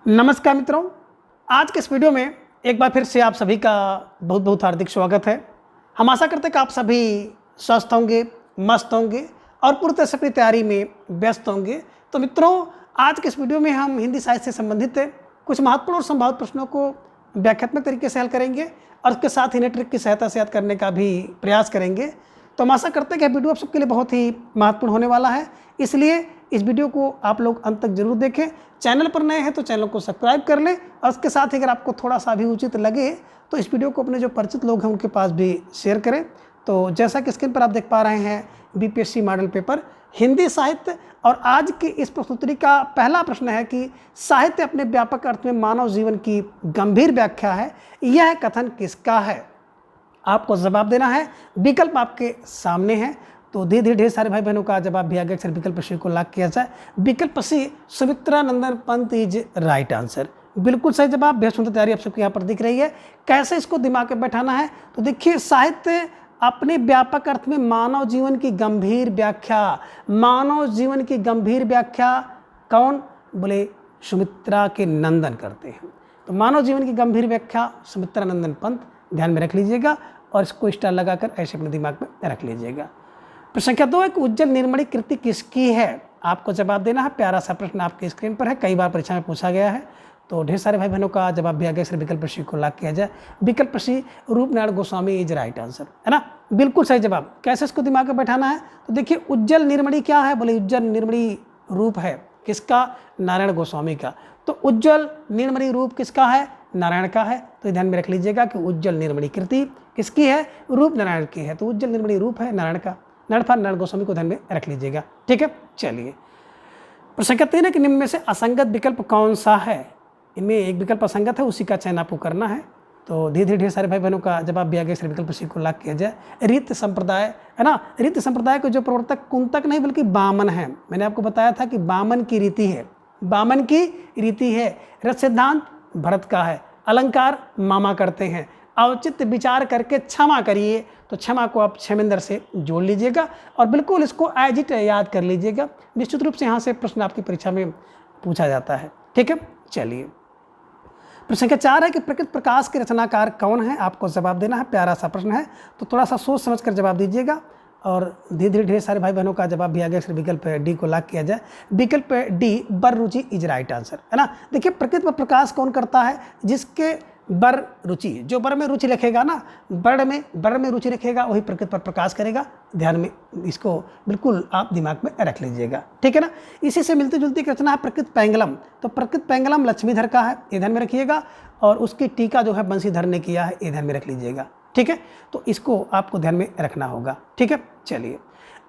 नमस्कार मित्रों, आज के इस वीडियो में एक बार फिर से आप सभी का बहुत बहुत हार्दिक स्वागत है। हम आशा करते हैं कि आप सभी स्वस्थ होंगे, मस्त होंगे और पूरी तरह से अपनी तैयारी में व्यस्त होंगे। तो मित्रों, आज के इस वीडियो में हम हिंदी साहित्य से संबंधित कुछ महत्वपूर्ण और संभावित प्रश्नों को व्याख्यात्मक तरीके से हल करेंगे और उसके साथ ही नेट ट्रिक की सहायता से याद करने का भी प्रयास करेंगे। तो हम आशा करते हैं कि वीडियो आप सबके लिए बहुत ही महत्वपूर्ण होने वाला है, इसलिए इस वीडियो को आप लोग अंत तक जरूर देखें। चैनल पर नए हैं तो चैनल को सब्सक्राइब कर लें और उसके साथ ही अगर आपको थोड़ा सा भी उचित लगे तो इस वीडियो को अपने जो परिचित लोग हैं उनके पास भी शेयर करें। तो जैसा कि स्क्रीन पर आप देख पा रहे हैं, बीपीएससी मॉडल पेपर हिंदी साहित्य, और आज की इस प्रस्तुति का पहला प्रश्न है कि साहित्य अपने व्यापक अर्थ में मानव जीवन की गंभीर व्याख्या है, यह कथन किसका है? आपको जवाब देना है। विकल्प आपके सामने हैं, तो धीरे धीरे ढेर सारे भाई बहनों का जवाब भी आगे। अक्सर विकल्प सी को लॉक किया जाए। विकल्प सी सुमित्रा नंदन पंत इज राइट आंसर, बिल्कुल सही जवाब। बेहद सुंदर तैयारी आप सबके यहाँ पर दिख रही है। कैसे इसको दिमाग में बैठाना है? तो देखिए, साहित्य अपने व्यापक अर्थ में मानव जीवन की गंभीर व्याख्या, मानव जीवन की गंभीर व्याख्या कौन? बोले सुमित्रा के नंदन करते हैं। तो मानव जीवन की गंभीर व्याख्या सुमित्रा नंदन पंत, ध्यान में रख लीजिएगा और इसको स्टार लगाकर ऐसे अपने दिमाग में रख लीजिएगा। प्रश्न संख्या 2 है कि उज्जवल निर्मणी कृति किसकी है? आपको जवाब देना है। प्यारा सा प्रश्न आपके स्क्रीन पर है, कई बार परीक्षा में पूछा गया है, तो ढेर सारे भाई बहनों का जवाब भी आगे। विकल्प सी को लॉक किया जाए। विकल्प C Rupnarayan Goswami is right answer, है ना, बिल्कुल सही जवाब। कैसे इसको दिमाग में बैठाना है? तो देखिए, उज्जवल निर्मणी क्या है? बोले उज्जवल निर्मणी रूप है किसका? नारायण गोस्वामी का। तो उज्जवल निर्मणी रूप किसका है? नारायण का है। तो ध्यान में रख लीजिएगा कि उज्जवल निर्मणी कृति किसकी है? रूप नारायण की है। तो उज्जवल निर्मणी रूप है नारायण का, नारायण गोस्वामी को ध्यान में रख लीजिएगा। ठीक है, चलिए। प्रश्न संख्या 3 है कि निम्न में से असंगत विकल्प कौन सा है? इनमें एक विकल्प असंगत है, उसी का चयन आपको करना है। तो धीरे धीरे ढेर सारे भाई बहनों का जवाब भी आगे। विकल्प सी को लॉक किया जाए। रीत संप्रदाय, है ना, रीत संप्रदाय को जो प्रवर्तक कुंतक नहीं बल्कि वामन है। मैंने आपको बताया था कि वामन की रीति है, वामन की रीति है। रस सिद्धांत भरत का है। अलंकार मामा करते हैं। औचित्य विचार करके क्षमा करिए, तो क्षमा को आप क्षेमेंद्र से जोड़ लीजिएगा और बिल्कुल इसको एज इट याद कर लीजिएगा। निश्चित रूप से यहाँ से प्रश्न आपकी परीक्षा में पूछा जाता है। ठीक है, चलिए। प्रश्न संख्या 4 है कि प्रकृत प्रकाश के रचनाकार कौन है? आपको जवाब देना है। प्यारा सा प्रश्न है, तो थोड़ा सा सोच समझ कर जवाब दीजिएगा और धीरे धीरे ढेर सारे भाई बहनों का जवाब भी आगे। विकल्प डी को लॉक किया जाए। विकल्प डी बर रुचि इज राइट आंसर, है ना। देखिए, प्रकृति में प्रकाश कौन करता है? जिसके बर रुचि, जो बर में रुचि रखेगा ना, बर में रुचि रखेगा वही प्रकृति पर प्रकाश करेगा। ध्यान में इसको बिल्कुल आप दिमाग में रख लीजिएगा। ठीक है ना। इसी से मिलती जुलती एक रचना है प्रकृत पैंगलम। तो प्रकृत पैंगलम लक्ष्मीधर का है, ये ध्यान में रखिएगा, और उसकी टीका जो है बंशीधर ने किया है, ये ध्यान में रख लीजिएगा। ठीक है, तो इसको आपको ध्यान में रखना होगा। ठीक है, चलिए।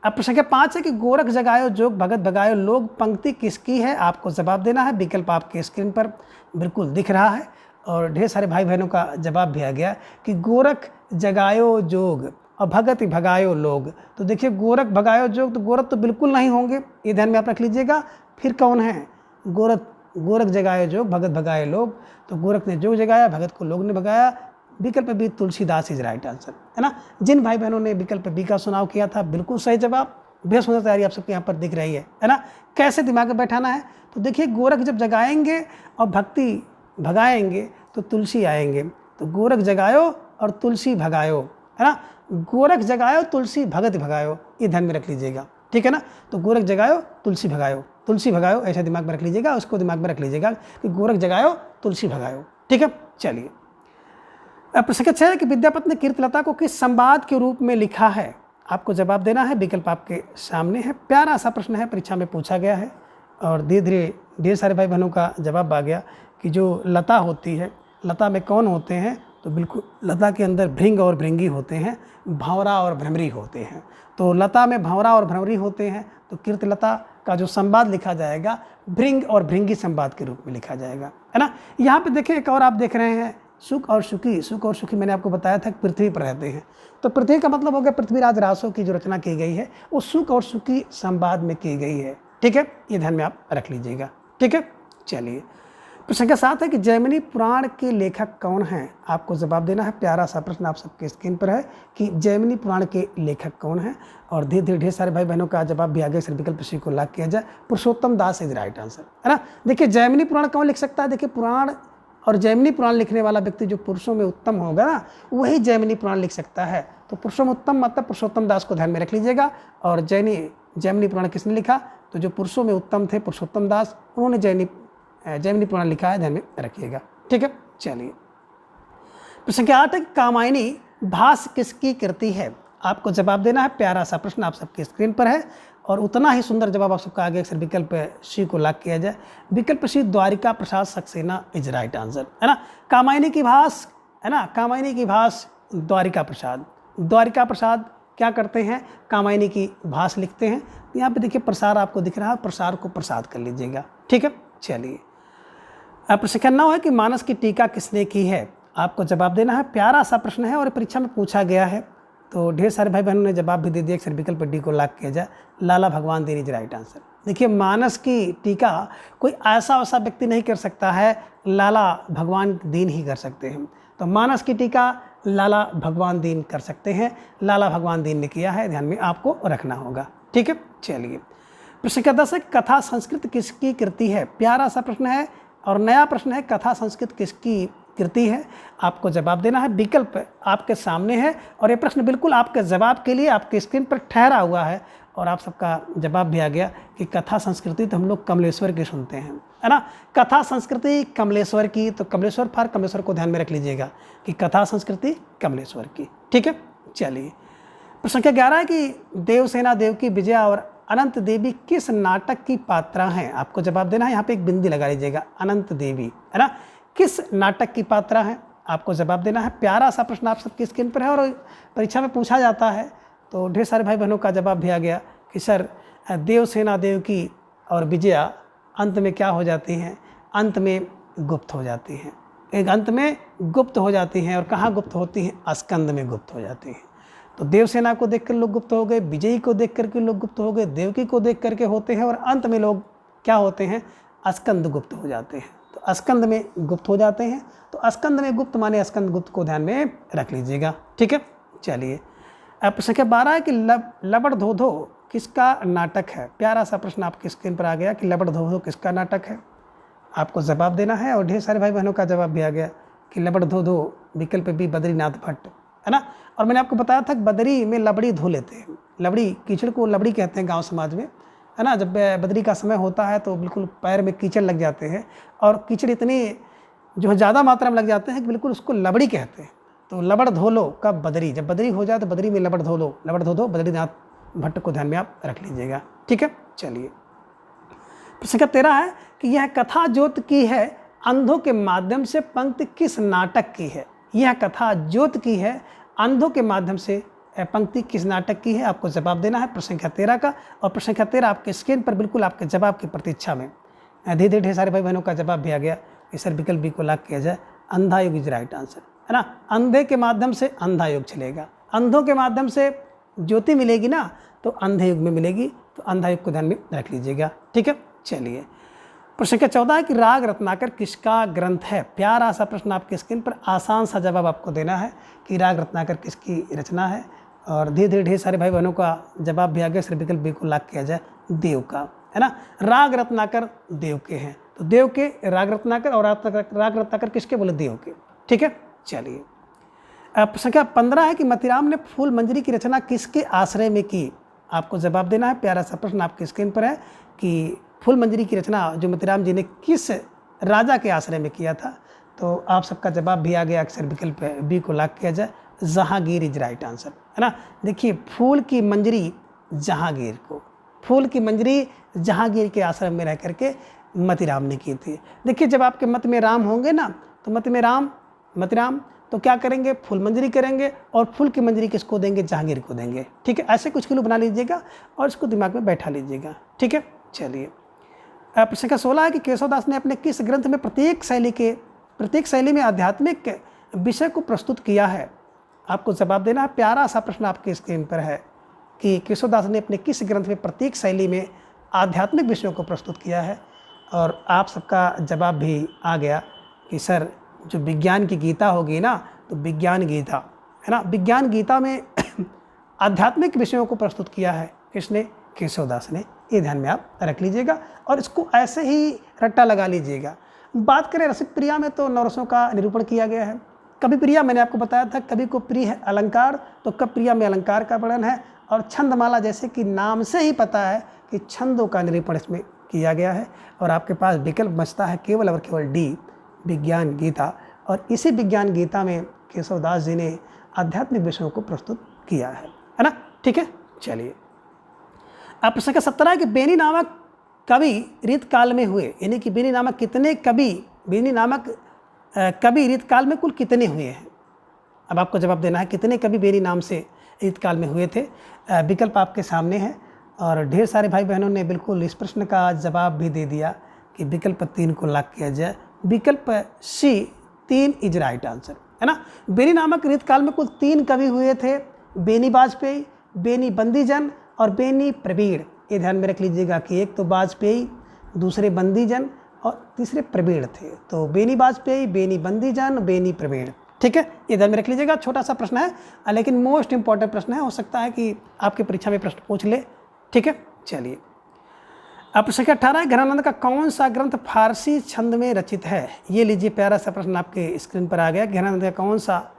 अब प्रश्न संख्या 5 है कि गोरख जगायो जोग भगत भगायो लोग पंक्ति किसकी है? आपको जवाब देना है। विकल्प आपके स्क्रीन पर बिल्कुल दिख रहा है और ढेर सारे भाई बहनों का जवाब भी आ गया कि गोरख जगायो जोग और भगत भगायो लोग। तो देखिए, गोरख भगायो जोग, तो गोरख तो बिल्कुल नहीं होंगे, ये ध्यान में आप रख लीजिएगा। फिर कौन है? गोरख जगायो जोग भगत भगाए लोग। तो गोरख ने जोग जगाया, भगत को लोग ने भगाया। विकल्प B Tulsidas is right answer, है ना। जिन भाई बहनों ने विकल्प बी का चुनाव किया था, बिल्कुल सही जवाब। बेहद सुंदर तैयारी आप सबके यहाँ पर दिख रही है ना। कैसे दिमाग में बैठाना है? तो देखिए, गोरख जब जगाएंगे और भक्ति भगाएंगे तो तुलसी आएंगे। तो गोरख जगायो और तुलसी भगायो, है ना। गोरख जगायो तुलसी भगत भगायो, ये ध्यान में रख लीजिएगा। ठीक है ना। तो गोरख जगायो तुलसी भगायो, तुलसी भगायो, ऐसा दिमाग में रख लीजिएगा। उसको दिमाग में रख लीजिएगा कि गोरख जगायो तुलसी भगायो। ठीक है, चलिए। प्रश्न संख्या 6 है कि विद्यापति ने कीर्तिलता को किस संवाद के रूप में लिखा है? आपको जवाब देना है। विकल्प आपके सामने है। प्यारा सा प्रश्न है, परीक्षा में पूछा गया है और धीरे धीरे ढेर सारे भाई बहनों का जवाब आ गया कि जो लता होती है, लता में कौन होते हैं? तो बिल्कुल लता के अंदर भृंग और भृंगी होते हैं, भंवरा और भ्रमरी होते हैं। तो लता में भंवरा और भ्रमरी होते हैं, तो कीर्तिलता का जो संवाद लिखा जाएगा भृंग और भृंगी संवाद के रूप में लिखा जाएगा, है ना। यहाँ पे देखिए, एक और आप देख रहे हैं सुख और सुखी। सुख और सुखी मैंने आपको बताया था कि पृथ्वी पर रहते हैं। तो पृथ्वी का मतलब हो गया पृथ्वीराज रासो की जो रचना की गई है वो सुख और सुखी संवाद में की गई है। ठीक है, ये ध्यान में आप रख लीजिएगा। ठीक है, चलिए। प्रश्न के साथ है कि जैमिनी पुराण के लेखक कौन हैं? आपको जवाब देना है। प्यारा सा प्रश्न आप सबके स्क्रीन पर है कि जैमिनी पुराण के लेखक कौन हैं, और धीरे धीरे ढेर सारे भाई बहनों का जवाब भी आ गया। सर विकल्प सी को लॉक किया जाए। पुरुषोत्तम दास इज राइट आंसर, है ना। देखिए जैमिनी पुराण कौन लिख सकता है? देखिए पुराण और जैमिनी पुराण लिखने वाला व्यक्ति जो पुरुषों में उत्तम होगा ना, वही जैमिनी पुराण लिख सकता है। तो पुरुषों में उत्तम मतलब पुरुषोत्तम दास को ध्यान में रख लीजिएगा। और जैमिनी पुराण किसने लिखा? तो जो पुरुषों में उत्तम थे पुरुषोत्तम दास, उन्होंने जैमिनी पुराण लिखा है, ध्यान में रखिएगा। ठीक है, चलिए प्रश्न क्या 8 है, कामायनी भास किसकी कृति है? आपको जवाब देना है। प्यारा सा प्रश्न आप सबके स्क्रीन पर है, और उतना ही सुंदर जवाब आप सबका आगे अक्सर विकल्प सी को लॉक किया जाए। विकल्प सी द्वारिका प्रसाद सक्सेना इज राइट आंसर, है ना। कामायनी की भास, है ना, कामायनी की भास द्वारिका प्रसाद। द्वारिका प्रसाद क्या करते हैं? कामायनी की भास लिखते हैं। यहाँ पे देखिए प्रसार आपको दिख रहा है, प्रसार को प्रसाद कर लीजिएगा। ठीक है, चलिए प्रश्न क्या 9 है कि मानस की टीका किसने की है? आपको जवाब देना है। प्यारा सा प्रश्न है और परीक्षा में पूछा गया है, तो ढेर सारे भाई बहनों ने जवाब भी दे दिया। अक्सर विकल्प डी को लॉक किया जाए। लाला भगवान दीन इज राइट आंसर। देखिए मानस की टीका कोई ऐसा वैसा व्यक्ति नहीं कर सकता है, लाला भगवान दीन ही कर सकते हैं। तो मानस की टीका लाला भगवान दीन कर सकते हैं, लाला भगवान दीन ने किया है, ध्यान में आपको रखना होगा। ठीक है, चलिए प्रश्न का 10 है, कथा संस्कृत किसकी कृति है? प्यारा सा प्रश्न है और नया प्रश्न है, कथा संस्कृत किसकी कृति है? आपको जवाब देना है। विकल्प आपके सामने है, और ये प्रश्न बिल्कुल आपके जवाब के लिए आपके स्क्रीन पर ठहरा हुआ है, और आप सबका जवाब भी आ गया कि कथा संस्कृति तो हम लोग कमलेश्वर की सुनते हैं, है ना। कथा संस्कृति कमलेश्वर की, तो कमलेश्वर फॉर कमलेश्वर को ध्यान में रख लीजिएगा कि कथा संस्कृति कमलेश्वर की। ठीक है, चलिए प्रश्न संख्या 11 है कि देवसेना देवकी विजया और अनंत देवी किस नाटक की पात्रा हैं? आपको जवाब देना है। यहाँ पे एक बिंदी लगा लीजिएगा, अनंत देवी, है ना, किस नाटक की पात्रा है? आपको जवाब देना है। प्यारा सा प्रश्न आप सबकी स्क्रीन पर है, और परीक्षा में पूछा जाता है, तो ढेर सारे भाई बहनों का जवाब भी आ गया कि सर देवसेना देवकी और विजया अंत में क्या हो जाती हैं? अंत में गुप्त हो जाती हैं। एक अंत में गुप्त हो जाती हैं, और कहाँ गुप्त होती हैं? स्कंद में गुप्त हो जाती हैं। तो देवसेना को देखकर लोग गुप्त हो गए, विजयी को देख करके लोग गुप्त हो गए, देवकी को देख करके होते हैं, और अंत में लोग क्या होते हैं? स्कंद गुप्त हो जाते हैं। तो स्कंद में गुप्त हो जाते हैं, तो स्कंद में गुप्त माने स्कंद गुप्त को ध्यान में रख लीजिएगा। ठीक है, चलिए प्रश्न संख्या 12 है कि लबड़ धो धो किसका नाटक है? प्यारा सा प्रश्न आपकी स्क्रीन पर आ गया कि लबड़ धो धो किसका नाटक है? आपको जवाब देना है, और ढेर सारे भाई बहनों का जवाब भी आ गया कि लबड़ धो धो विकल्प भी बद्रीनाथ भट्ट, है ना। और मैंने आपको बताया था कि बदरी में लबड़ी धो लेते हैं। लबड़ी, कीचड़ को लबड़ी कहते हैं गांव समाज में, है ना। जब बदरी का समय होता है तो बिल्कुल पैर में कीचड़ लग जाते हैं, और कीचड़ इतनी जो है ज़्यादा मात्रा में लग जाते हैं कि बिल्कुल उसको लबड़ी कहते हैं। तो लबड़ धो लो कब? बदरी, जब बदरी हो जाए तो बदरी में लबड़ धो लो, लबड़ धो दो बद्रीनाथ भट्ट को ध्यान में आप रख लीजिएगा। ठीक है, चलिए प्रश्न का 13 है कि यह कथा ज्योत की है अंधों के माध्यम से पंक्ति किस नाटक की है? यह कथा ज्योत की है अंधों के माध्यम से पंक्ति किस नाटक की है? आपको जवाब देना है प्रश्न संख्या 13 का, और प्रश्न संख्या 13 आपके स्क्रीन पर बिल्कुल आपके जवाब की प्रतीक्षा में। धीरे धीरे ढेर सारे भाई बहनों का जवाब भी आ गया कि सर विकल्प बी को लॉक किया जाए। अंधा युग इज राइट आंसर, है ना। अंधे के माध्यम से अंधा युग चलेगा, अंधों के माध्यम से ज्योति मिलेगी ना, तो अंधे युग में मिलेगी, तो अंधा युग को ध्यान में रख लीजिएगा। ठीक है, चलिए प्रश्न संख्या 14 है कि राग रत्नाकर किसका ग्रंथ है? प्यारा सा प्रश्न आपके स्क्रीन पर, आसान सा जवाब आपको देना है कि राग रत्नाकर किसकी रचना है, और धीरे धीरे ढेर सारे भाई बहनों का जवाब भी आ गया। सिर्फ विकल्प बी को लॉक किया जाए, देव का, है ना। राग रत्नाकर देव के हैं, तो देव के राग रत्नाकर, और राग रत्नाकर किसके? बोले देव के। ठीक है, चलिए प्रश्न संख्या 15 है कि मतीराम ने फूल मंजरी की रचना किसके आश्रय में की? आपको जवाब देना है। प्यारा सा प्रश्न आपके स्क्रीन पर है कि फूल मंजरी की रचना जो मतीराम जी ने किस राजा के आश्रय में किया था? तो आप सबका जवाब भी आ गया, अक्सर विकल्प बी को लॉक किया जाए, जहांगीर इज राइट आंसर, है ना। देखिए फूल की मंजरी जहांगीर को, फूल की मंजरी जहांगीर के आश्रम में रह करके मतीराम ने की थी। देखिए जब आपके मत में राम होंगे ना, तो मत में मतीराम तो क्या करेंगे? फूल मंजरी करेंगे, और फूल की मंजरी किसको देंगे? जहांगीर को देंगे। ठीक है, ऐसे कुछ किलो बना लीजिएगा और इसको दिमाग में बैठा लीजिएगा। ठीक है, चलिए प्रश्न संख्या 16 है कि केशवदास ने अपने किस ग्रंथ में प्रत्येक शैली में आध्यात्मिक विषय को प्रस्तुत किया है? आपको जवाब देना है। प्यारा सा प्रश्न आपके स्क्रीन पर है कि केशवदास ने अपने किस ग्रंथ में प्रत्येक शैली में आध्यात्मिक विषयों को प्रस्तुत किया है? और आप सबका जवाब भी आ गया कि सर जो विज्ञान की गीता होगी ना, तो विज्ञान गीता है ना, विज्ञान गीता में आध्यात्मिक विषयों को प्रस्तुत किया है किसने? केशवदास ने। ये ध्यान में आप रख लीजिएगा और इसको ऐसे ही रट्टा लगा लीजिएगा। बात करें रसिक प्रिया में, तो नवरसों का निरूपण किया गया है। कवि प्रिया मैंने आपको बताया था, कवि को प्रिय है अलंकार, तो कवि प्रिया में अलंकार का वर्णन है। और छंदमाला, जैसे कि नाम से ही पता है कि छंदों का निरूपण इसमें किया गया है। और आपके पास विकल्प बचता है केवल और केवल डी, विज्ञान गीता। और इसी विज्ञान गीता में केशवदास जी ने आध्यात्मिक विषयों को प्रस्तुत किया है ना। ठीक है, चलिए अब प्रश्न का 17 है कि बेनी नामक कवि रीतकाल में हुए, यानी कि बेनी नामक कितने कवि, बेनी नामक कवि रीतकाल में कुल कितने हुए हैं। अब आपको जवाब देना है कितने कवि बेनी नाम से रीतकाल में हुए थे। विकल्प आपके सामने है और ढेर सारे भाई बहनों ने बिल्कुल इस प्रश्न का जवाब भी दे दिया कि विकल्प 3 को लॉक किया जाए। विकल्प सी 3 इज राइट आंसर, है ना। बेनी नामक रीतकाल में कुल 3 कवि हुए थे, बेनी वाजपेयी, बेनी बंदीजन और बेनी प्रवीण। ये ध्यान में रख लीजिएगा कि एक तो वाजपेयी, दूसरे बंदीजन और तीसरे प्रवीण थे। तो बेनी वाजपेयी, बेनी बंदीजन, बेनी प्रवीण। ठीक है, ये ध्यान में रख लीजिएगा। छोटा सा प्रश्न है लेकिन मोस्ट इंपॉर्टेंट प्रश्न है, हो सकता है कि आपके परीक्षा में प्रश्न पूछ ले। ठीक है, चलिए अब प्रश्न 18 है, घनानंद का कौन सा ग्रंथ फारसी छंद में रचित है। ये लीजिए, प्यारा सा प्रश्न आपके स्क्रीन पर आ गया। घनानंद का कौन सा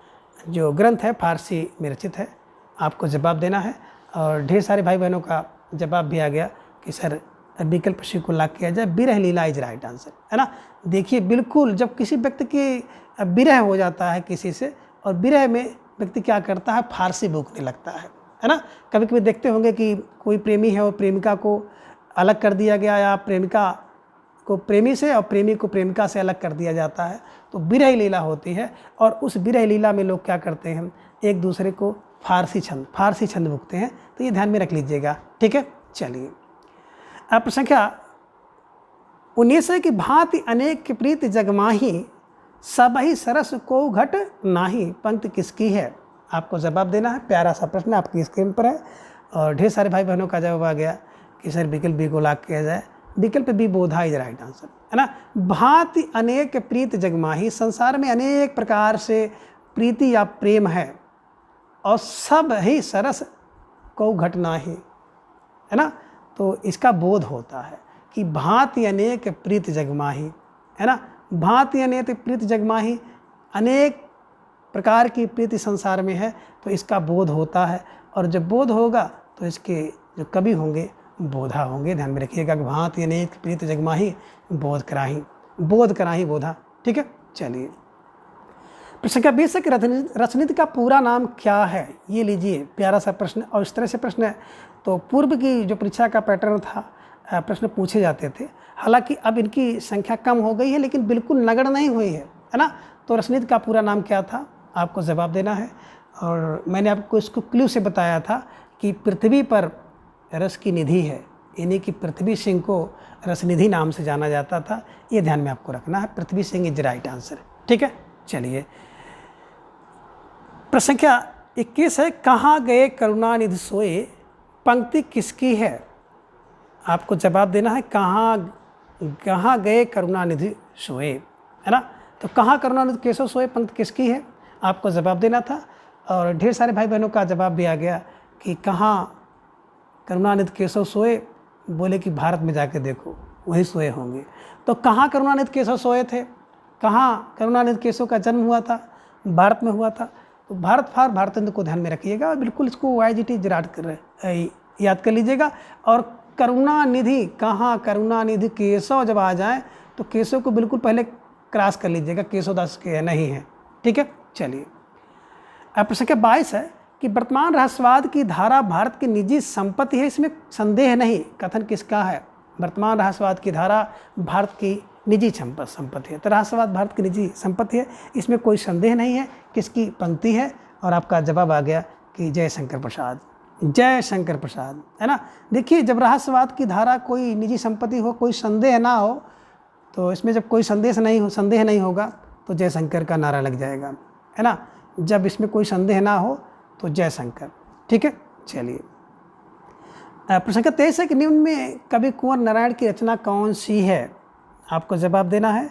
जो ग्रंथ है फारसी में रचित है, आपको जवाब देना है। और ढेर सारे भाई बहनों का जवाब भी आ गया कि सर विकल्प सी को लॉक किया जाए, विरह लीला इज राइट आंसर, है ना। देखिए बिल्कुल, जब किसी व्यक्ति की विरह हो जाता है किसी से, और विरह में व्यक्ति क्या करता है, फारसी भूखने लगता है ना। कभी कभी देखते होंगे कि कोई प्रेमी है और प्रेमिका को अलग कर दिया गया, या प्रेमिका को प्रेमी से और प्रेमी को प्रेमिका से अलग कर दिया जाता है, तो विरह लीला होती है। और उस विरह लीला में लोग क्या करते हैं, एक दूसरे को फारसी छंद भुगते हैं। तो ये ध्यान में रख लीजिएगा। ठीक है, चलिए अब प्रश्न संख्या 19 है कि भांति अनेक प्रीत जगमाही, सबहि सरस को घट नाही, पंक्ति किसकी है। आपको जवाब देना है। प्यारा सा प्रश्न आपकी स्क्रीन पर है और ढेर सारे भाई बहनों का जवाब आ गया कि सर विकल्प बी को लॉक किया जाए। विकल्प B Bodha is right answer, है ना। भांति अनेक प्रीत जगमाही, संसार में अनेक प्रकार से प्रीति या प्रेम है, और सब ही सरस को घट नाही, है ना। तो इसका बोध होता है कि भांति अनेक प्रीत जगमाही, है ना। भांति अनेक प्रीत जगमाही, अनेक प्रकार की प्रीति संसार में है, तो इसका बोध होता है। और जब बोध होगा तो इसके जो कवि होंगे बोधा होंगे। ध्यान में रखिएगा कि भांति अनेक प्रीत जगमाही, बोध कराही बोधा। ठीक है, चलिए प्रश्न का 20 है कि रसनिधि का पूरा नाम क्या है। ये लीजिए, प्यारा सा प्रश्न। और इस तरह से प्रश्न है तो पूर्व की जो परीक्षा का पैटर्न था, प्रश्न पूछे जाते थे। हालांकि अब इनकी संख्या कम हो गई है, लेकिन बिल्कुल नगण्य नहीं हुई है ना। तो रसनिधि का पूरा नाम क्या था, आपको जवाब देना है। और मैंने आपको इसको क्लू से बताया था कि पृथ्वी पर रस की निधि है, यानी कि पृथ्वी सिंह को रसनिधि नाम से जाना जाता था। ये ध्यान में आपको रखना है। Prithvi Singh is right answer. ठीक है, चलिए प्रश्न संख्या 21 है, कहाँ गए करुणानिधि सोए, पंक्ति किसकी है। आपको जवाब देना है, कहाँ गए करुणानिधि सोए, है ना। तो कहाँ करुणानिधि केशव सोए, पंक्ति किसकी है, आपको जवाब देना था। और ढेर सारे भाई बहनों का जवाब भी आ गया कि कहाँ करुणानिधि केशव सोए, बोले कि भारत में जाके देखो वही सोए होंगे। तो कहाँ करुणानिधि केशव सोए थे, कहाँ करुणानिधि केशव का जन्म हुआ था, भारत में हुआ था। तो भारत फार भारतेंद्र को ध्यान में रखिएगा और बिल्कुल इसको YGT याद कर लीजिएगा। और करुणानिधि, कहाँ करुणानिधि केशव जब आ जाए तो केशव को बिल्कुल पहले क्रॉस कर लीजिएगा, केशवदास के नहीं है। ठीक है, चलिए अब प्रश्न संख्या 22 है कि वर्तमान रहस्यवाद की धारा भारत की निजी संपत्ति है, इसमें संदेह नहीं। कथन किसका है, वर्तमान रहस्यवाद की धारा भारत की निजी संपत्ति है। तो रहस्यवाद भारत की निजी संपत्ति है, इसमें कोई संदेह नहीं है। किसकी पंक्ति है, और आपका जवाब आ गया कि जयशंकर प्रसाद, है ना। देखिए, जब रहस्यवाद की धारा कोई निजी संपत्ति हो, कोई संदेह ना हो, तो इसमें जब कोई संदेह नहीं होगा तो जयशंकर का नारा लग जाएगा, है ना। जब इसमें कोई संदेह ना हो तो जयशंकर। ठीक है, चलिए प्रश्न संख्या 23 है कि निम्न में कवि कुंवर नारायण की रचना कौन सी है। आपको जवाब देना है।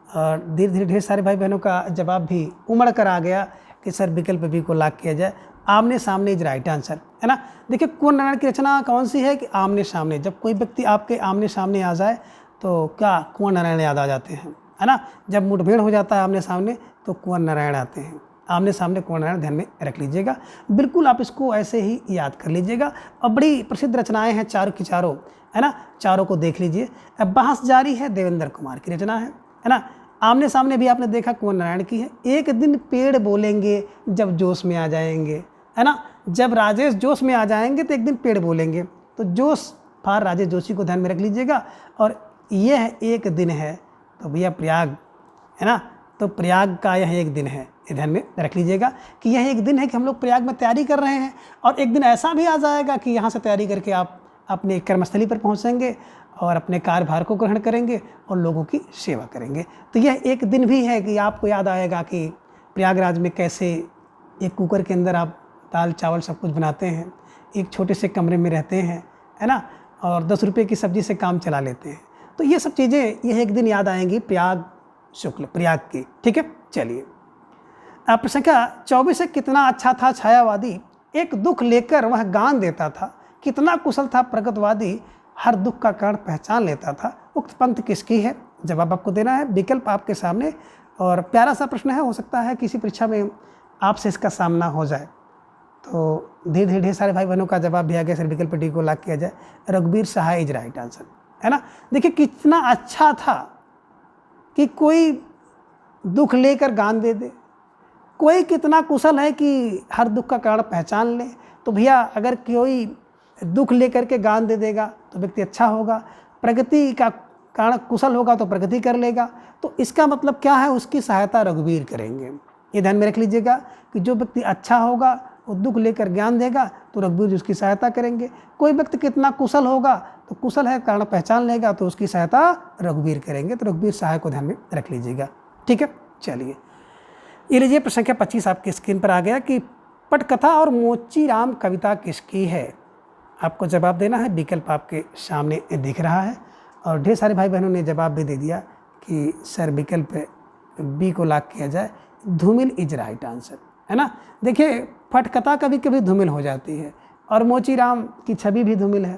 और धीरे धीरे ढेर सारे भाई बहनों का जवाब भी उमड़ कर आ गया कि सर विकल्प बी को लॉक किया जाए। आमने सामने इज राइट आंसर, है ना। देखिए कुंवर नारायण की रचना कौन सी है कि आमने सामने। जब कोई व्यक्ति आपके आमने सामने आ जाए तो क्या कुंवर नारायण याद आ जाते हैं, है ना। जब मुठभेड़ हो जाता है आमने सामने तो कुंवर नारायण आते हैं। आमने सामने कुंवर नारायण ध्यान में रख लीजिएगा, बिल्कुल आप इसको ऐसे ही याद कर लीजिएगा। और बड़ी प्रसिद्ध रचनाएं हैं चारों की चारों, है ना, चारों को देख लीजिए। अब बहस जारी है देवेंद्र कुमार की रचना है ना। आमने सामने भी आपने देखा कुंवर नारायण की है। एक दिन पेड़ बोलेंगे जब जोश में आ जाएंगे, है ना। जब राजेश जोश में आ जाएंगे तो एक दिन पेड़ बोलेंगे। तो जोश फार राजेश जोशी को ध्यान में रख लीजिएगा। और यह एक दिन है तो भैया प्रयाग, है ना, तो प्रयाग का यह एक दिन है, ये ध्यान में रख लीजिएगा कि यह एक दिन है कि हम लोग प्रयाग में तैयारी कर रहे हैं। और एक दिन ऐसा भी आ जाएगा कि यहाँ से तैयारी करके आप अपने कर्मस्थली पर पहुँचेंगे और अपने कार्यभार को ग्रहण करेंगे और लोगों की सेवा करेंगे। तो यह एक दिन भी है कि आपको याद आएगा कि प्रयागराज में कैसे एक कुकर के अंदर आप दाल चावल सब कुछ बनाते हैं, एक छोटे से कमरे में रहते हैं, है ना, और 10 रुपये की सब्जी से काम चला लेते हैं। तो ये सब चीज़ें यह एक दिन याद आएंगी प्रयाग शुक्ल प्रयाग की, ठीक है। चलिए प्रश्न संख्या 24 है, कितना अच्छा था छायावादी, एक दुख लेकर वह गान देता था, कितना कुशल था प्रगतवादी, हर दुख का कारण पहचान लेता था। उक्त पंक्ति किसकी है? जवाब आपको देना है, विकल्प आपके सामने। और प्यारा सा प्रश्न है, हो सकता है किसी परीक्षा में आपसे इसका सामना हो जाए। तो धीरे धीरे ढेर सारे भाई बहनों का जवाब भी आ गया, सर विकल्प डी को लॉक किया जाए। रघुबीर सहाय इज राइट आंसर, है ना। देखिए कितना अच्छा था कि कोई दुख लेकर गान दे दे, कोई कितना कुशल है कि हर दुख का कारण पहचान ले। तो भैया अगर कोई दुख लेकर के गान दे देगा तो व्यक्ति अच्छा होगा, प्रगति का कारण कुशल होगा तो प्रगति कर लेगा। तो इसका मतलब क्या है, उसकी सहायता रघुवीर करेंगे। ये ध्यान में रख लीजिएगा कि जो व्यक्ति अच्छा होगा वो दुख लेकर ज्ञान देगा तो रघुवीर जी उसकी सहायता करेंगे। कोई व्यक्ति कितना कुशल होगा तो कुशल है कारण पहचान लेगा तो उसकी सहायता रघुवीर करेंगे। तो रघुवीर सहाय को ध्यान में रख लीजिएगा, ठीक है। चलिए ये लीजिए प्रश्न संख्या 25 आपकी स्क्रीन पर आ गया कि पटकथा और मोचीराम कविता किसकी है? आपको जवाब देना है, विकल्प आपके सामने दिख रहा है। और ढेर सारे भाई बहनों ने जवाब भी दे दिया कि सर विकल्प बी को लॉक किया जाए, धूमिल इज राइट आंसर, है ना। देखिए पटकथा कभी कभी धूमिल हो जाती है और मोचीराम की छवि भी धूमिल है।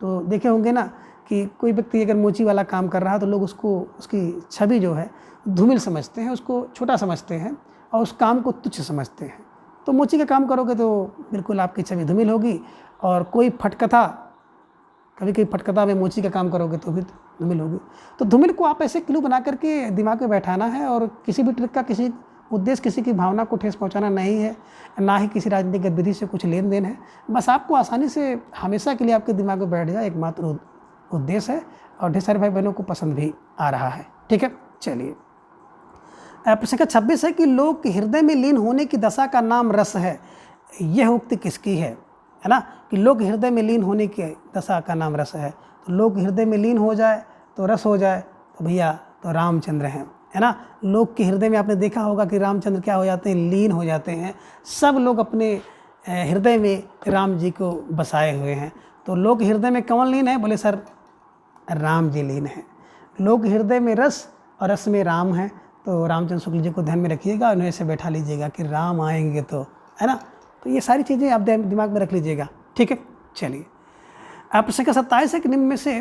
तो देखे होंगे ना कि कोई व्यक्ति अगर मोची वाला काम कर रहा है तो लोग उसको उसकी छवि जो है धूमिल समझते हैं, उसको छोटा समझते हैं और उस काम को तुच्छ समझते हैं। तो मोची का काम करोगे तो बिल्कुल आपकी छवि धूमिल होगी। और कोई फटकथा, कभी कभी फटकथा में मोची का काम करोगे तो भी धूमिल होगी। तो धूमिल को आप ऐसे क्लू बना करके दिमाग में बैठाना है। और किसी भी ट्रिक का किसी उद्देश्य किसी की भावना को ठेस पहुंचाना नहीं है, ना ही किसी राजनीतिक गतिविधि से कुछ लेन देन है। बस आपको आसानी से हमेशा के लिए आपके दिमाग में बैठ जाए, एकमात्र उद्देश्य है। और ढेर सारे भाई बहनों को पसंद भी आ रहा है, ठीक है। चलिए प्रश्न संख्या 26 है कि लोक के हृदय में लीन होने की दशा का नाम रस है, यह उक्ति किसकी है ना। कि लोक हृदय में लीन होने की दशा का नाम रस है। तो लोक हृदय में लीन हो जाए तो रस हो जाए तो भैया तो रामचंद्र हैं, है ना। लोक के हृदय में आपने देखा होगा कि रामचंद्र क्या हो जाते हैं, लीन हो जाते हैं। सब लोग अपने हृदय में राम जी को बसाए हुए हैं। तो लोक हृदय में कौन लीन है? बोले सर राम जी लीन है। लोक हृदय में रस और रस में राम है। तो रामचंद्र शुक्ल जी को ध्यान में रखिएगा और ऐसे बैठा लीजिएगा कि राम आएंगे तो, है ना। तो ये सारी चीज़ें आप दिमाग में रख लीजिएगा, ठीक है। चलिए प्रश्न संख्या 27 है कि निम्न में से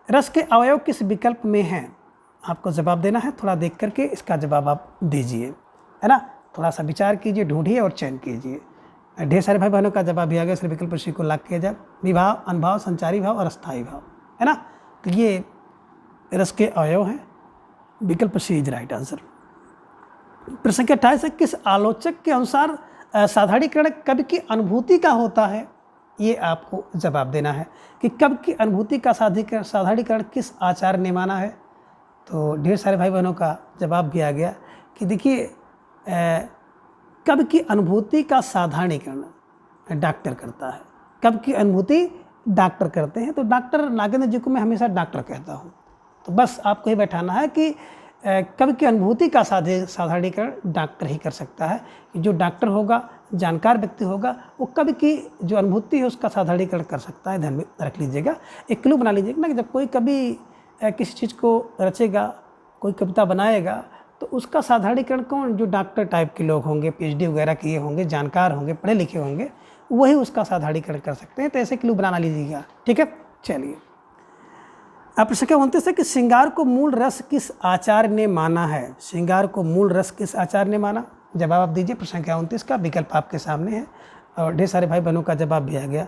रस के अवयव किस विकल्प में हैं? आपको जवाब देना है, थोड़ा देख करके इसका जवाब आप दीजिए, है ना। थोड़ा सा विचार कीजिए, ढूंढिए और चयन कीजिए। ढेर सारे भाई बहनों का जवाब भी आ गया, सिर्फ विकल्प सी को लॉक किया जाए। विभाव, अनुभाव, संचारी भाव और अस्थायी भाव, है ना। तो ये रस के अवयव हैं, विकल्प सी इज राइट आंसर। प्रश्न संख्या 28 है किस आलोचक के अनुसार साधारणीकरण कवि की अनुभूति का होता है? ये आपको जवाब देना है कि कवि की अनुभूति का साधारणीकरण किस आचार्य ने माना है। तो ढेर सारे भाई बहनों का जवाब भी आ गया कि देखिए कवि की अनुभूति का साधारणीकरण डॉक्टर करता है। कवि की अनुभूति डॉक्टर करते हैं। तो डॉक्टर नागेंद्र जी को मैं हमेशा डॉक्टर कहता हूँ। तो बस आपको ये बैठाना है कि कवि की अनुभूति का साधारणीकरण डॉक्टर ही कर सकता है। जो डॉक्टर होगा, जानकार व्यक्ति होगा, वो कवि की जो अनुभूति है उसका साधारणीकरण कर सकता है। ध्यान में रख लीजिएगा, एक क्लू बना लीजिएगा ना कि जब कोई कवि किसी चीज़ को रचेगा, कोई कविता बनाएगा, तो उसका साधारणीकरण कौन, जो डॉक्टर टाइप के लोग होंगे, PhD वगैरह किए होंगे, जानकार होंगे, पढ़े लिखे होंगे, वही उसका साधारणीकरण कर सकते हैं। तो ऐसे क्लू बनाना लीजिएगा, ठीक है। चलिए, अब प्रश्न क्या 29 है कि श्रृंगार को मूल रस किस आचार्य ने माना है? श्रृंगार को मूल रस किस आचार्य ने माना? जवाब आप दीजिए। प्रश्न क्या 29 का विकल्प आपके सामने है और ढेर सारे भाई बहनों का जवाब भी आ गया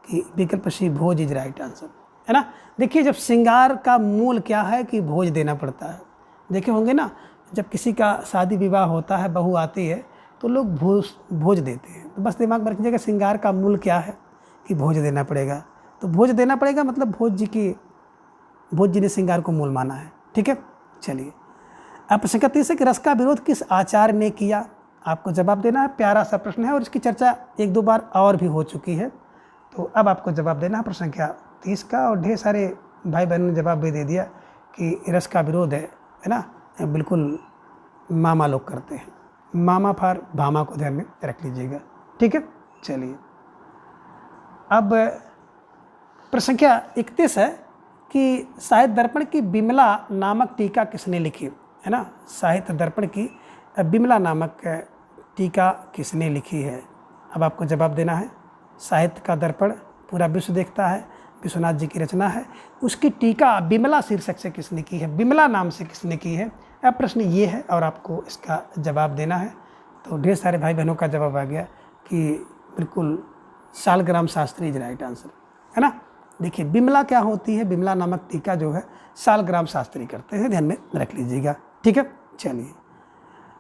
कि विकल्प सी भोज इज राइट आंसर, है ना। देखिए, जब श्रृंगार का मूल क्या है कि भोज देना पड़ता है। देखे होंगे ना, जब किसी का शादी विवाह होता है, बहू आती है, तो लोग भोज देते हैं। तो बस दिमाग में रख लीजिएगा, श्रृंगार का मूल क्या है कि भोज देना पड़ेगा। तो भोज देना पड़ेगा मतलब भोज जी ने श्रृंगार को मूल माना है, ठीक है। चलिए, अब प्रश्न का 30 है कि रस का विरोध किस आचार्य ने किया? आपको जवाब देना है। प्यारा सा प्रश्न है और इसकी चर्चा 1-2 बार और भी हो चुकी है। तो अब आपको जवाब देना है प्रश्न संख्या 30 का। और ढेर सारे भाई बहनों ने जवाब भी दे दिया कि रस का विरोध है ना, बिल्कुल मामा लोग करते हैं। मामा फार भामा को ध्यान में रख लीजिएगा, ठीक है। चलिए, अब प्रश्न संख्या 31 है कि साहित्य दर्पण की बिमला नामक टीका किसने लिखी? है ना, साहित्य दर्पण की बिमला नामक टीका किसने लिखी है? अब आपको जवाब देना है। साहित्य का दर्पण पूरा विश्व देखता है, विश्वनाथ जी की रचना है। उसकी टीका बिमला शीर्षक से किसने की है? बिमला नाम से किसने की है? अब प्रश्न ये है और आपको इसका जवाब देना है। तो ढेर सारे भाई बहनों का जवाब आ गया कि बिल्कुल Shaligram Shastri is right answer, है ना। देखिए, बिमला क्या होती है? बिमला नामक टीका जो है शालग्राम शास्त्री करते हैं, ध्यान में रख लीजिएगा, ठीक है। चलिए,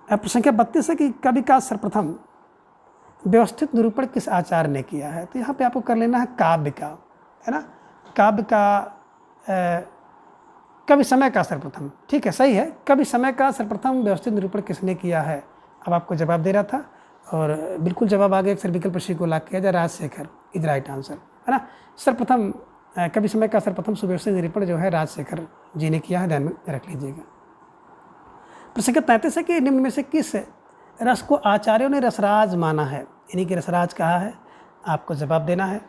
अब प्रश्न संख्या 32 है कि कवि का सर्वप्रथम व्यवस्थित निरूपण किस आचार्य ने किया है? तो यहाँ पे आपको कर लेना है काव्य का, है ना। काव्य का कवि समय का सर्वप्रथम, ठीक है, सही है। कवि समय का सर्वप्रथम व्यवस्थित निरूपण किसने किया है? अब आपको जवाब दे रहा था और बिल्कुल जवाब आ गया। अक्सर विकल्प सी को ला किया जाए, राजशेखर इज राइट आंसर, है ना। सर्वप्रथम कवि समय का सर्वप्रथम सुव्यवस्थित निरूपण जो है राजशेखर जी ने किया है, ध्यान में रख लीजिएगा। प्रश्न संख्या 33 है कि निम्न में से किस रस को आचार्यों ने रसराज माना है? यानी कि रसराज कहा है। आपको जवाब देना है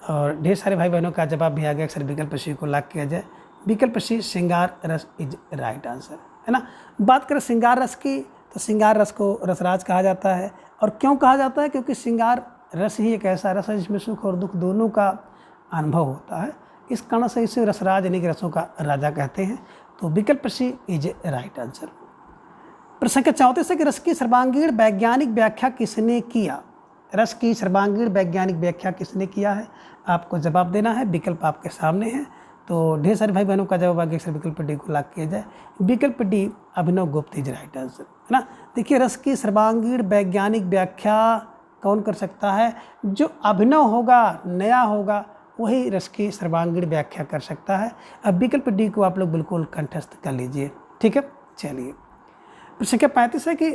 और ढेर सारे भाई बहनों का जवाब भी आ गया। अक्सर विकल्प सी को लाग किया जाए, विकल्प सी श्रृंगार रस इज राइट आंसर, है ना। बात करें श्रृंगार रस की, तो श्रृंगार रस को रसराज कहा जाता है। और क्यों कहा जाता है? क्योंकि श्रृंगार रस ही एक ऐसा रस है जिसमें सुख और दुख दोनों का अनुभव होता है। इस कारण से इसे रसराज यानी कि रसों का राजा कहते हैं। तो विकल्प सी इज राइट आंसर। प्रश्न संख्या 34 है कि रस की सर्वांगीण वैज्ञानिक व्याख्या किसने किया? रस की सर्वांगीण वैज्ञानिक व्याख्या किसने किया है? आपको जवाब देना है। विकल्प आपके सामने है। तो ढेर सारे भाई बहनों का जवाब आगे विकल्प डी को लाग किया जाए, विकल्प डी अभिनव गुप्त इज राइट आंसर, है ना। देखिए, रस की सर्वांगीण वैज्ञानिक व्याख्या कौन कर सकता है? जो अभिनव होगा, नया होगा, वही रस की सर्वांगीण व्याख्या कर सकता है। अब विकल्प डी को आप लोग बिल्कुल कंठस्थ कर लीजिए, ठीक है। चलिए, प्रश्न संख्या 35 है कि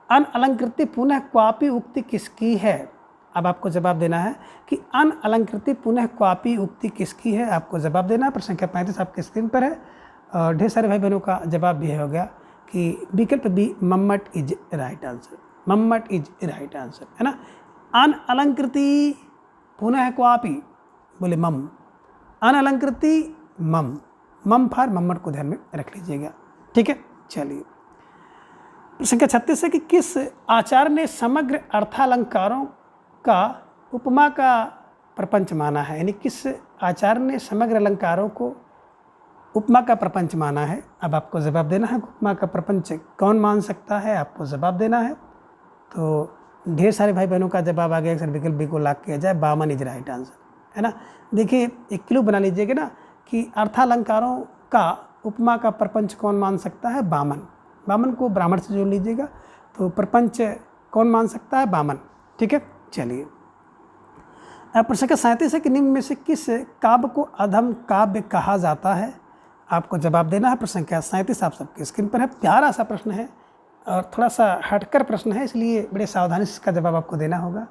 अनअलंकृति पुनः क्वापी उक्ति किसकी है? अब आपको जवाब देना है कि अनअलंकृति पुनः क्वापी उक्ति किसकी है? आपको जवाब देना है। प्रश्न संख्या 35 आपके स्क्रीन पर है और ढेर सारे भाई बहनों का जवाब भी हो गया कि विकल्प B Mammat is right answer, Mammat is right answer, है ना। अनअलंकृति पुनः क्वापी बोले मम, अनअलंकृति मम, मम फार मम्मट को ध्यान में रख लीजिएगा, ठीक है। चलिए, संख्या 36 है कि किस आचार्य ने समग्र अर्थालंकारों का उपमा का प्रपंच माना है? यानी किस आचार्य ने समग्र अलंकारों को उपमा का प्रपंच माना है? अब आपको जवाब देना है। उपमा का प्रपंच कौन मान सकता है? आपको जवाब देना है। तो ढेर सारे भाई बहनों का जवाब आ गया। अक्सर विकल्प बी को लाग किया जाए, बामन इज राइट आंसर, है ना। देखिए, एक क्लू बना लीजिएगा ना कि अर्थालंकारों का उपमा का प्रपंच कौन मान सकता है? बामन। बामन को ब्राह्मण से जोड़ लीजिएगा। तो प्रपंच कौन मान सकता है? बामन, ठीक है। चलिए, प्रश्न संख्या 37 है कि निम्न में से किस काव्य को अधम काव्य कहा जाता है? आपको जवाब देना है। प्रश्न संख्या 37 आप सबके स्क्रीन पर है। प्यारा सा प्रश्न है और थोड़ा सा हटकर प्रश्न है, इसलिए बड़े सावधानी से इसका जवाब आपको देना होगा।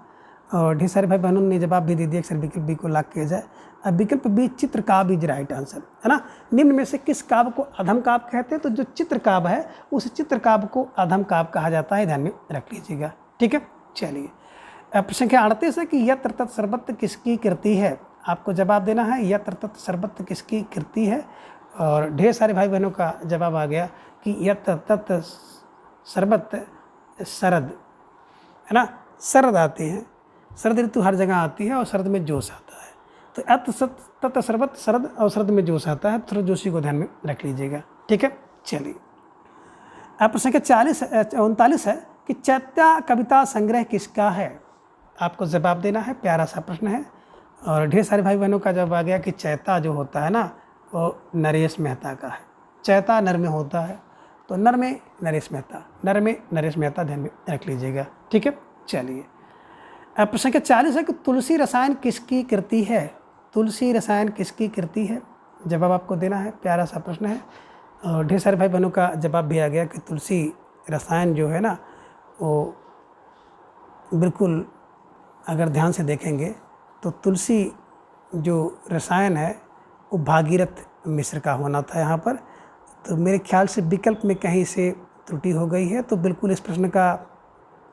और ढेर सारे भाई बहनों ने जवाब भी दे दिया। अक्सर विकल्प बी को लाग किया जाए। अब विकल्प बी चित्र काव्य इज राइट आंसर, है ना। निम्न में से किस काव्य को अधम काव्य कहते हैं? तो जो चित्र काव्य है उस चित्र काव्य को अधम काव्य कहा जाता है, ध्यान में रख लीजिएगा, ठीक है। चलिए, प्रश्न संख्या 38 है कि यत्र तत् सर्वत्र किसकी कृति है? आपको जवाब देना है। यत्र तत् सर्वत्र किसकी कृति है? और ढेर सारे भाई बहनों का जवाब आ गया कि यत तत शरबत शरद, है ना, शरद आते हैं, शरद ऋतु हर जगह आती है और शरद में जोश आता है। तो अत सत तत शरबत शरद और शरद में जोश आता है, थोड़ा जोशी को ध्यान में रख लीजिएगा। ठीक है, चलिए अब प्रश्न संख्या 39 है कि चैत्या कविता संग्रह किसका है? आपको जवाब देना है, प्यारा सा प्रश्न है। और ढेर सारे भाई बहनों का जवाब आ गया कि चैता जो होता है ना वो नरेश मेहता का है। चैता नर में होता है, तो नर में नरेश मेहता, नर में नरेश मेहता ध्यान में रख लीजिएगा। ठीक है, चलिए अब प्रश्न संख्या 40 है कि तुलसी रसायन किसकी कृति है? तुलसी रसायन किसकी कृति है? जवाब आपको देना है, प्यारा सा प्रश्न है। और ढेर सारे भाई बहनों का जवाब भी आ गया कि तुलसी रसायन जो है ना वो बिल्कुल अगर ध्यान से देखेंगे तो तुलसी जो रसायन है वो भागीरथ मिश्र का होना था यहाँ पर। तो मेरे ख्याल से विकल्प में कहीं से त्रुटि हो गई है, तो बिल्कुल इस प्रश्न का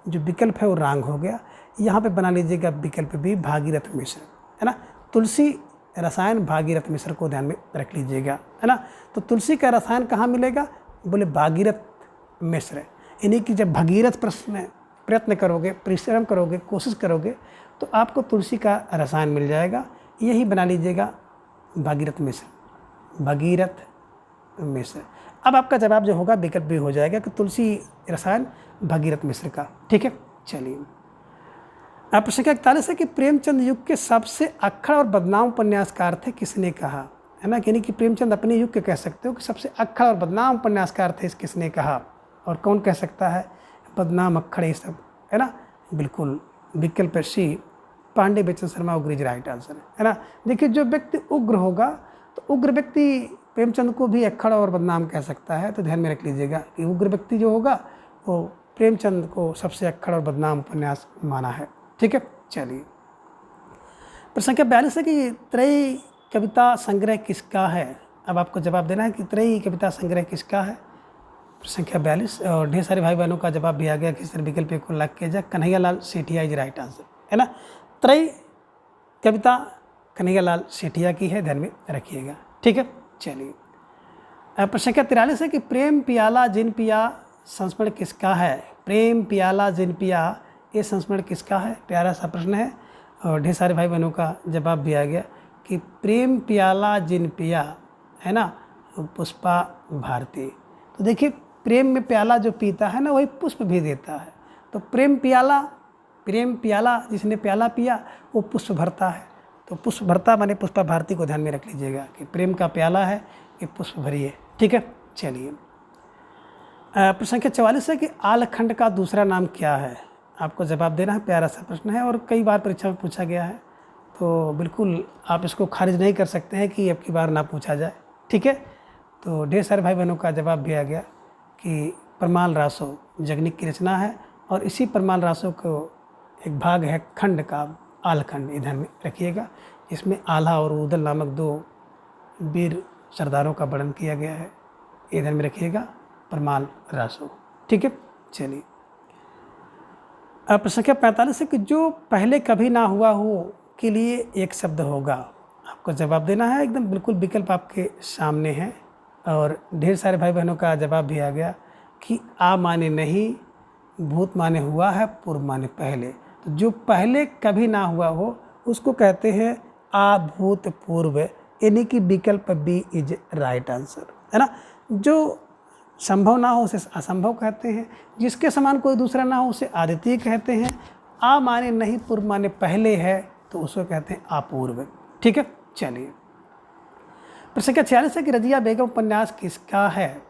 जो विकल्प है वो रॉन्ग हो गया। यहाँ पे बना लीजिएगा विकल्प भी भागीरथ मिश्र, है ना। तुलसी रसायन भागीरथ मिश्र को ध्यान में रख लीजिएगा, है ना। तो तुलसी का रसायन कहाँ मिलेगा? बोले भागीरथ मिश्र। यानी कि जब भगीरथ प्रयत्न करोगे, परिश्रम करोगे, कोशिश करोगे तो आपको तुलसी का रसायन मिल जाएगा। यही बना लीजिएगा भागीरथ मिश्र, भगीरथ मिश्र। अब आपका जवाब जो होगा विकल्प भी हो जाएगा कि तुलसी रसायन भगीरथ मिश्र का। ठीक है, चलिए अब प्रश्न 41 है कि प्रेमचंद युग के सबसे अक्खड़ और बदनाम उपन्यासकार थे, किसने कहा? है ना, यानी कि प्रेमचंद अपने युग के कह सकते हो कि सबसे अक्खड़ और बदनाम उपन्यासकार थे, किसने कहा? और कौन कह सकता है बदनाम अक्खड़ ये सब, है ना। बिल्कुल विकल्प सी पांडे बेचन शर्मा उग्र इज राइट आंसर, है ना। देखिए जो व्यक्ति उग्र होगा तो उग्र व्यक्ति प्रेमचंद को भी अक्खड़ और बदनाम कह सकता है। तो ध्यान में रख लीजिएगा कि उग्र व्यक्ति जो होगा वो प्रेमचंद को सबसे अक्खड़ और बदनाम उपन्यास माना है। ठीक है, चलिए प्रश्न संख्या 42 है कि त्रयी कविता संग्रह किसका है? अब आपको जवाब देना है कि त्रयी कविता संग्रह किसका है। संख्या 42 और ढेर सारे भाई बहनों का जवाब भी आ गया कि सर विकल्प को लॉक किया जाए, Kanhaiya Lal Sethia is right answer, है ना। त्रयी कविता कन्हैया लाल सेठिया की है, ध्यान में रखिएगा। ठीक है, चलिए प्रश्न संख्या 43 है कि प्रेम पियाला जिन पिया संस्मरण किसका है? प्रेम पियाला जिन पिया ये संस्मरण किसका है? प्यारा सा प्रश्न है। और ढेर सारे भाई बहनों का जवाब भी आ गया कि प्रेम पियाला जिन पिया, है ना, पुष्पा भारती। तो देखिए प्रेम में प्याला जो पीता है ना वही पुष्प भी देता है। तो प्रेम पियाला जिसने प्याला पिया वो पुष्प भरता है। तो पुष्प भरता माने पुष्पा भारती को ध्यान में रख लीजिएगा कि प्रेम का प्याला है कि पुष्प भरिए। ठीक है, चलिए प्रश्न संख्या 44 है कि आलखंड का दूसरा नाम क्या है? आपको जवाब देना है, प्यारा सा प्रश्न है और कई बार परीक्षा में पूछा गया है, तो बिल्कुल आप इसको खारिज नहीं कर सकते हैं कि अब की बार ना पूछा जाए। ठीक है, तो ढेर सारे भाई बहनों का जवाब भी आ गया कि परमाल रासो जगनिक की रचना है और इसी परमाल रासो को एक भाग है खंड का आलखंड, ध्यान में रखिएगा। इसमें आल्हा और उदल नामक दो वीर सरदारों का वर्णन किया गया है, ये ध्यान में रखिएगा, परमाल रासो। ठीक है, चलिए अब प्रश्न संख्या 45 है कि जो पहले कभी ना हुआ हो के लिए एक शब्द होगा। आपको जवाब देना है, एकदम बिल्कुल विकल्प आपके सामने है। और ढेर सारे भाई बहनों का जवाब भी आ गया कि आ माने नहीं, भूत माने हुआ है, पूर्व माने पहले। तो जो पहले कभी ना हुआ हो उसको कहते हैं आ भूत पूर्व, यानी कि विकल्प बी इज राइट आंसर, है ना। जो संभव ना हो उसे असंभव कहते हैं, जिसके समान कोई दूसरा ना हो उसे अद्वितीय कहते हैं। आ माने नहीं, पूर्व माने पहले है तो उसको कहते हैं अपूर्व। ठीक है, चलिए प्रश्न संख्या 46 है कि रजिया बेगम उपन्यास किसका है?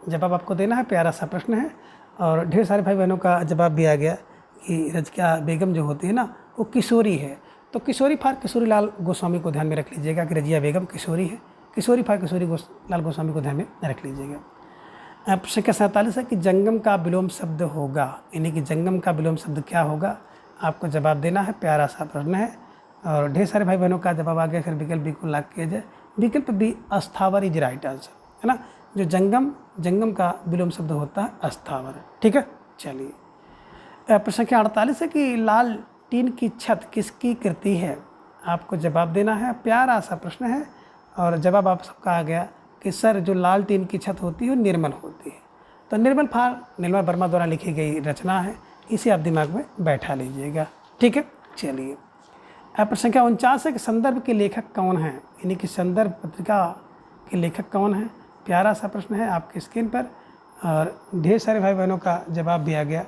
जवाब आपको देना है, प्यारा सा प्रश्न है। और ढेर सारे भाई बहनों का जवाब भी आ गया कि रजिया बेगम जो होती है ना वो किशोरी है। तो किशोरी फार किशोरी लाल गोस्वामी को ध्यान में रख लीजिएगा कि रजिया बेगम किशोरी है, किशोरी फार किशोरी लाल गोस्वामी को ध्यान में रख लीजिएगा। प्रश्न संख्या 47 है कि जंगम का विलोम शब्द होगा, यानी कि जंगम का विलोम शब्द क्या होगा? आपको जवाब देना है, प्यारा सा प्रश्न है। और ढेर सारे भाई बहनों का जवाब आ गया, फिर विकल्प बी को लॉक किया जाए, विकल्प बी अस्थावर इज राइट आंसर, है ना। जो जंगम का विलोम शब्द होता है अस्थावर। ठीक है, चलिए प्रश्न संख्या 48 है कि लाल टीन की छत किसकी कृति है? आपको जवाब देना है, प्यारा सा प्रश्न है। और जवाब आप सबका आ गया कि सर जो लाल टीन की छत होती है वो निर्मल होती है। तो निर्मल वर्मा द्वारा लिखी गई रचना है, इसे आप दिमाग में बैठा लीजिएगा। ठीक है, चलिए। प्रश्न संख्या 49 है कि संदर्भ के लेखक कौन हैं, यानी कि संदर्भ पत्रिका के लेखक कौन हैं। प्यारा सा प्रश्न है आपकी स्क्रीन पर, और ढेर सारे भाई बहनों का जवाब भी आ गया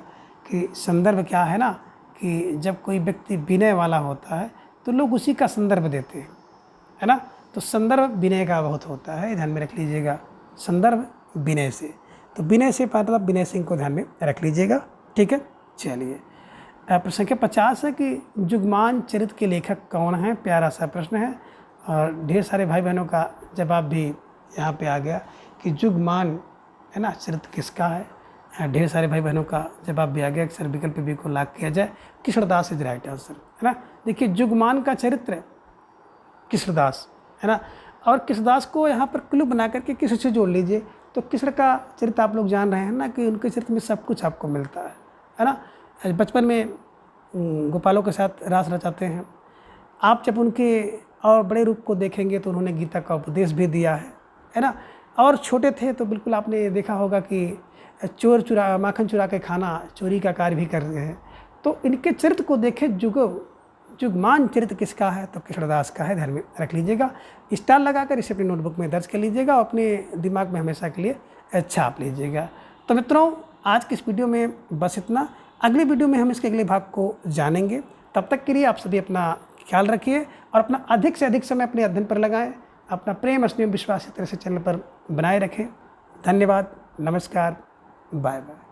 कि संदर्भ क्या है ना, कि जब कोई व्यक्ति विनय वाला होता है तो लोग उसी का संदर्भ देते हैं, है ना। तो संदर्भ विनय का बहुत होता है, ध्यान में रख लीजिएगा। संदर्भ विनय से, तो विनय से मतलब विनय सिंह को ध्यान में रख लीजिएगा। ठीक है, चलिए। प्रश्न संख्या 50 है कि जुगमान चरित्र के लेखक कौन हैं। प्यारा सा प्रश्न है, और ढेर सारे भाई बहनों का जवाब भी यहाँ पे आ गया कि जुगमान है ना चरित्र किसका है। ढेर सारे भाई बहनों का जवाब भी आ गया कि सर विकल्प बी को लॉक किया जाए, कृष्णदास इज राइट आंसर, है ना। देखिए जुगमान का चरित्र कृष्णदास, है ना। और कृष्णदास को यहाँ पर क्लू बना करके किसी से जोड़ लीजिए, तो कृष्ण का चरित्र आप लोग जान रहे हैं ना कि उनके चरित्र में सब कुछ आपको मिलता है ना। बचपन में गोपालों के साथ रास रचाते हैं, आप जब उनके और बड़े रूप को देखेंगे तो उन्होंने गीता का उपदेश भी दिया है ना। और छोटे थे तो बिल्कुल आपने देखा होगा कि माखन चुरा के खाना, चोरी का कार्य भी कर रहे हैं। तो इनके चरित्र को देखे जुगमान चरित्र किसका है, तो कृष्णदास का है, ध्यान में रख लीजिएगा। स्टार लगाकर इसे अपनी नोटबुक में दर्ज कर लीजिएगा और अपने दिमाग में हमेशा के लिए छाप लीजिएगा। तो मित्रों आज की इस वीडियो में बस इतना। अगले वीडियो में हम इसके अगले भाग को जानेंगे। तब तक के लिए आप सभी अपना ख्याल रखिए और अपना अधिक से अधिक समय अपने अध्ययन पर लगाएं। अपना प्रेम, स्नेह, विश्वास इस तरह से चैनल पर बनाए रखें। धन्यवाद, नमस्कार, बाय बाय।